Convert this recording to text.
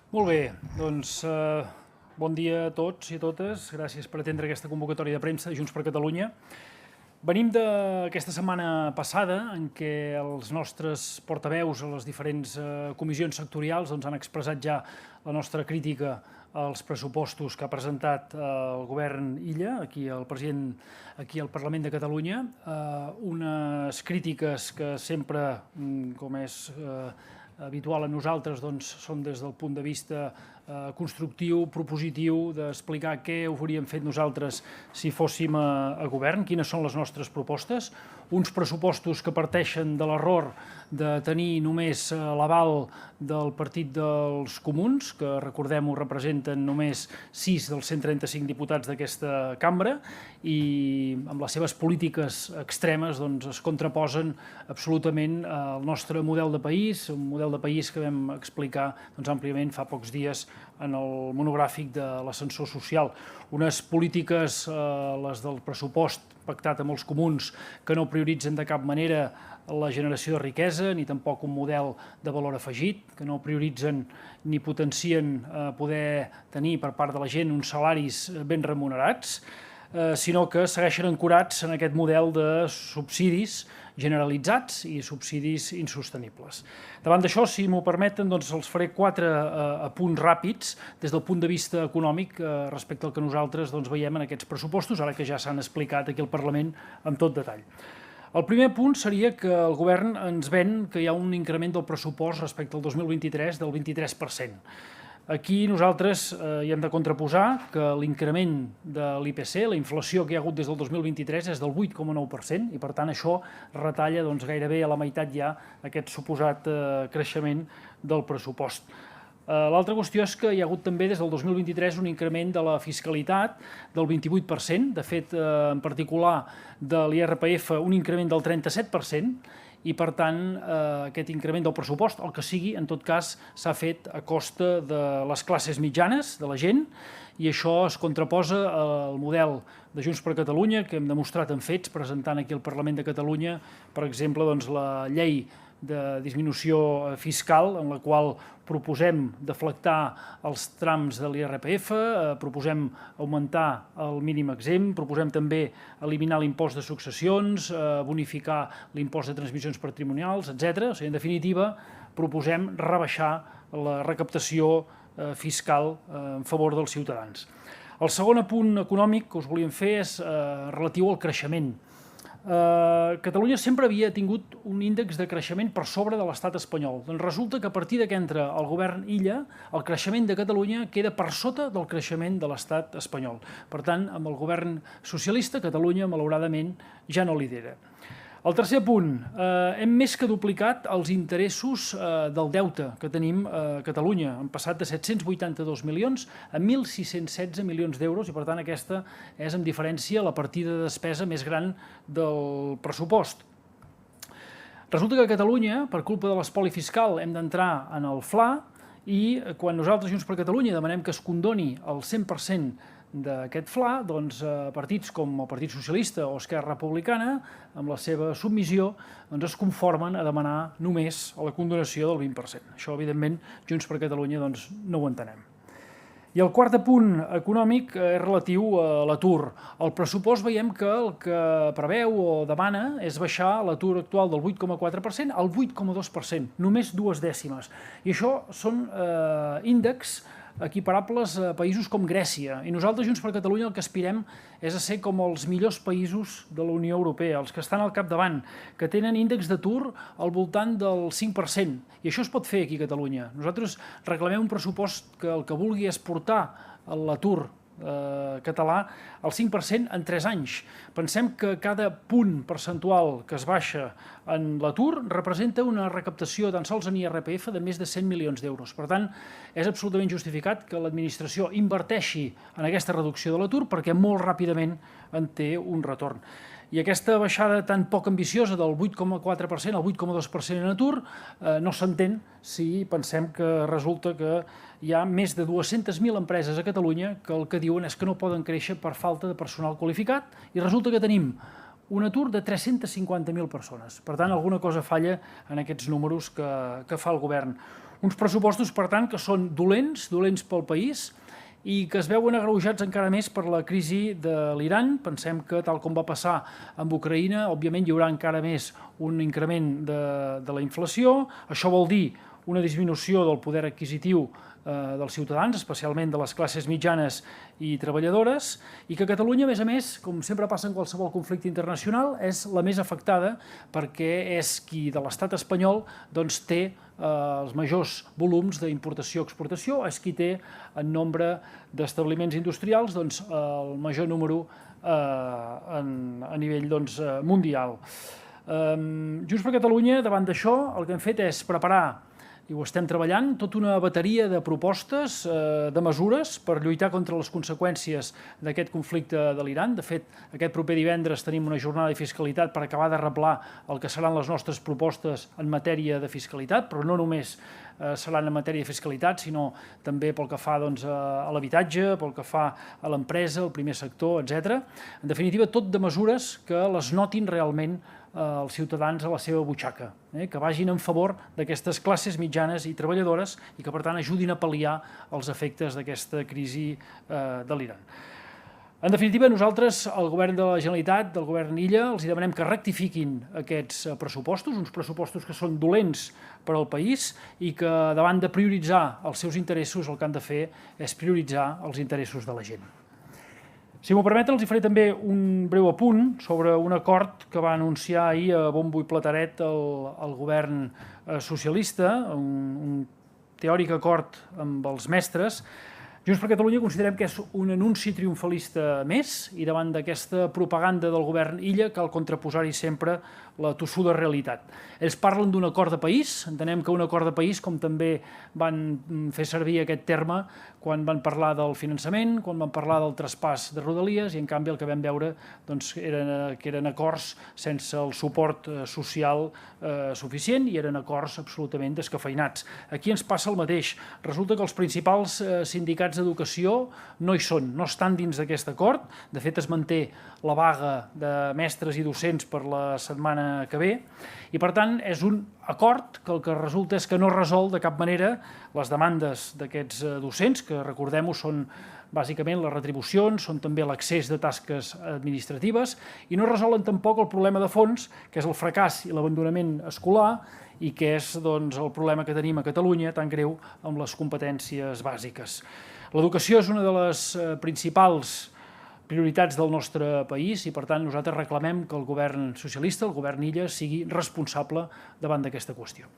Molt bé, doncs bon dia a tots i a totes. Gràcies per atendre aquesta convocatòria de premsa de Junts per Catalunya. Venim d'aquesta setmana passada en què els nostres portaveus a les diferents comissions sectorials han expressat ja la nostra crítica als pressupostos que ha presentat el govern Illa, aquí al Parlament de Catalunya. Unes crítiques que sempre, com és habitual a nosaltres, són des del punt de vista constructiu, propositiu, d'explicar què hauríem fet nosaltres si fóssim a govern, quines són les nostres propostes. Uns pressupostos que parteixen de l'error de tenir només l'aval del Partit dels Comuns, que recordem-ho representen només 6 dels 135 diputats d'aquesta cambra, i amb les seves polítiques extremes es contraposen absolutament al nostre model de país, un model de país que vam explicar àmpliament fa pocs dies en el monogràfic de l'ascensor social. Unes polítiques, les del pressupost pactat amb els comuns, que no prioritzen de cap manera la generació de riquesa, ni tampoc un model de valor afegit, que no prioritzen ni potencien poder tenir per part de la gent uns salaris ben remunerats, sinó que segueixen ancorats en aquest model de subsidis generalitzats i subsidis insostenibles. Davant d'això, si m'ho permeten, els faré 4 apunts ràpids des del punt de vista econòmic respecte al que nosaltres veiem en aquests pressupostos, ara que ja s'han explicat aquí al Parlament amb tot detall. El primer punt seria que el govern ens ven que hi ha un increment del pressupost respecte al 2023 del 23%. Aquí nosaltres hi hem de contraposar que l'increment de l'IPC, la inflació que hi ha hagut des del 2023 és del 8,9% i per tant això retalla gairebé a la meitat ja aquest suposat creixement del pressupost. L'altra qüestió és que hi ha hagut també des del 2023 un increment de la fiscalitat del 28%, de fet en particular de l'IRPF un increment del 37%, i per tant aquest increment del pressupost, el que sigui, en tot cas s'ha fet a costa de les classes mitjanes, de la gent, i això es contraposa al model de Junts per Catalunya que hem demostrat en fets presentant aquí al Parlament de Catalunya, per exemple, la llei de disminució fiscal en la qual proposem deflactar els trams de l'IRPF, proposem augmentar el mínim exempt, proposem també eliminar l'impost de successions, bonificar l'impost de transmissions patrimonials, etc. En definitiva, proposem rebaixar la recaptació fiscal en favor dels ciutadans. El segon apunt econòmic que us volíem fer és relatiu al creixement. Catalunya sempre havia tingut un índex de creixement per sobre de l'estat espanyol. Doncs resulta que a partir que entra el govern Illa, el creixement de Catalunya queda per sota del creixement de l'estat espanyol. Per tant, amb el govern socialista, Catalunya, malauradament, ja no lidera. El tercer punt, hem més que duplicat els interessos del deute que tenim a Catalunya. Hem passat de 782 milions a 1.616 milions d'euros i, per tant, aquesta és, amb diferència, la partida de despesa més gran del pressupost. Resulta que a Catalunya, per culpa de l'espoli fiscal, hem d'entrar en el FLA i quan nosaltres, Junts per Catalunya, demanem que es condoni el 100% d'aquest FLA, partits com el Partit Socialista o Esquerra Republicana, amb la seva submissió, es conformen a demanar només la condonació del 20%. Això, evidentment, Junts per Catalunya no ho entenem. I el quart punt econòmic és relatiu a l'atur. El pressupost veiem que el que preveu o demana és baixar l'atur actual del 8,4% al 8,2%, només 2 dècimes. I això són índexs equiparables a països com Grècia. I nosaltres, Junts per Catalunya, el que aspirem és a ser com els millors països de la Unió Europea, els que estan al capdavant, que tenen índex d'atur al voltant del 5%. I això es pot fer aquí a Catalunya. Nosaltres reclamem un pressupost que el que vulgui és portar l'atur català al 5% en 3 anys. Pensem que cada punt percentual que es baixa en l'atur representa una recaptació tan sols en IRPF de més de 100 milions d'euros. Per tant, és absolutament justificat que l'administració inverteixi en aquesta reducció de l'atur perquè molt ràpidament en té un retorn. I aquesta baixada tan poc ambiciosa del 8,4% al 8,2% en atur no s'entén si pensem que resulta que hi ha més de 200.000 empreses a Catalunya que el que diuen és que no poden créixer per falta de personal qualificat i resulta que tenim un atur de 350.000 persones. Per tant, alguna cosa falla en aquests números que fa el govern. Uns pressupostos, per tant, que són dolents pel país i que es veuen agreujats encara més per la crisi de l'Iran. Pensem que, tal com va passar amb Ucraïna, òbviament hi haurà encara més un increment de la inflació. Això vol dir una disminució del poder adquisitiu dels ciutadans, especialment de les classes mitjanes i treballadores, i que Catalunya, a més, com sempre passa en qualsevol conflicte internacional, és la més afectada perquè és qui de l'estat espanyol té els majors volums d'importació-exportació, és qui té en nombre d'establiments industrials el major número a nivell mundial. Junts per Catalunya, davant d'això, el que hem fet és preparar, i ho estem treballant, tota una bateria de propostes, de mesures per lluitar contra les conseqüències d'aquest conflicte de l'Iran. De fet, aquest proper divendres tenim una jornada de fiscalitat per acabar de reblar el que seran les nostres propostes en matèria de fiscalitat, però no només seran en matèria de fiscalitat, sinó també pel que fa a l'habitatge, pel que fa a l'empresa, al primer sector, etc. En definitiva, tot de mesures que les notin realment els ciutadans a la seva butxaca, que vagin en favor d'aquestes classes mitjanes i treballadores i que, per tant, ajudin a pal·liar els efectes d'aquesta crisi de l'Iran. En definitiva, nosaltres, el govern de la Generalitat, del govern Illa, els demanem que rectifiquin aquests pressupostos, uns pressupostos que són dolents per al país i que, davant de prioritzar els seus interessos, el que han de fer és prioritzar els interessos de la gent. Si m'ho permeten, els faré també un breu apunt sobre un acord que va anunciar ahir a bombo i plateret el govern socialista, un teòric acord amb els mestres. Junts per Catalunya considerem que és un anunci triomfalista més i davant d'aquesta propaganda del govern Illa cal contraposar-hi sempre la tossuda realitat. Ells parlen d'un acord de país, entenem que un acord de país, com també van fer servir aquest terme quan van parlar del finançament, quan van parlar del traspàs de Rodalies, i en canvi el que vam veure que eren acords sense el suport social suficient i eren acords absolutament descafeïnats. Aquí ens passa el mateix. Resulta que els principals sindicats d'educació no hi són, no estan dins d'aquest acord. De fet, es manté la vaga de mestres i docents per la setmana que ve i, per tant, és un acord que el que resulta és que no resol de cap manera les demandes d'aquests docents, que, recordem-ho, són bàsicament les retribucions, són també l'accés de tasques administratives i no resolen tampoc el problema de fons, que és el fracàs i l'abandonament escolar i que és el problema que tenim a Catalunya tan greu amb les competències bàsiques. L'educació és una de les principals prioritats del nostre país i, per tant, nosaltres reclamem que el govern socialista, el govern Illa, sigui responsable davant d'aquesta qüestió.